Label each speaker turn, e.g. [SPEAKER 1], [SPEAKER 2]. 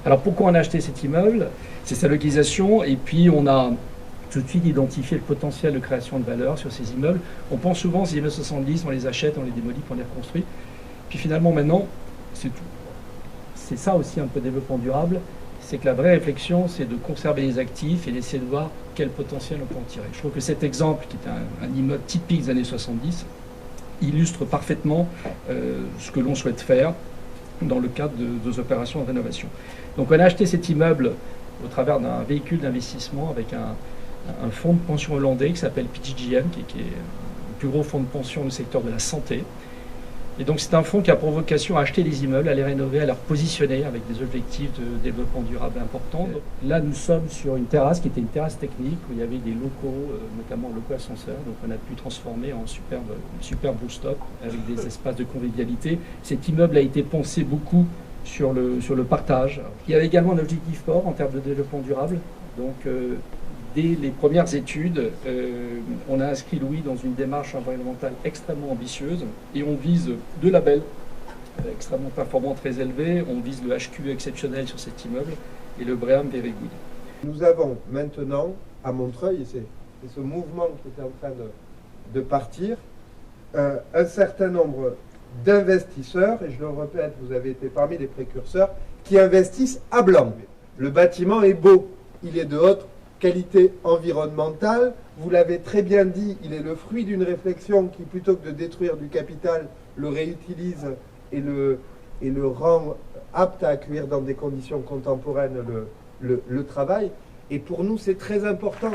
[SPEAKER 1] Alors pourquoi on a acheté cet immeuble? C'est sa localisation, et puis on a tout de suite identifié le potentiel de création de valeur sur ces immeubles. On pense souvent, ces immeubles 70, on les achète, on les démolit, puis on les reconstruit. Puis finalement maintenant, c'est tout. C'est ça aussi un peu développement durable, c'est que la vraie réflexion, c'est de conserver les actifs et d'essayer de voir quel potentiel on peut en tirer. Je trouve que cet exemple, qui est un immeuble typique des années 70, illustre parfaitement ce que l'on souhaite faire dans le cadre de nos opérations de rénovation. Donc on a acheté cet immeuble au travers d'un véhicule d'investissement avec un fonds de pension hollandais qui s'appelle PGGM, qui est le plus gros fonds de pension du secteur de la santé. Et donc c'est un fonds qui a pour vocation à acheter des immeubles, à les rénover, à les repositionner avec des objectifs de développement durable importants. Là nous sommes sur une terrasse qui était une terrasse technique où il y avait des locaux, notamment locaux ascenseurs, donc on a pu transformer en superbe rooftop avec des espaces de convivialité. Cet immeuble a été pensé beaucoup sur le partage. Il y avait également un objectif fort en termes de développement durable. Donc dès les premières études, on a inscrit Louis dans une démarche environnementale extrêmement ambitieuse et on vise 2 labels extrêmement performants, très élevés. On vise le HQE exceptionnel sur cet immeuble et le BREEAM Very Good.
[SPEAKER 2] Nous avons maintenant à Montreuil, et c'est ce mouvement qui est en train de partir, un certain nombre d'investisseurs, et je le répète, vous avez été parmi les précurseurs, qui investissent à blanc. Le bâtiment est beau, il est de haute qualité environnementale, vous l'avez très bien dit, il est le fruit d'une réflexion qui, plutôt que de détruire du capital, le réutilise et le rend apte à accueillir dans des conditions contemporaines le travail. Et pour nous, c'est très important.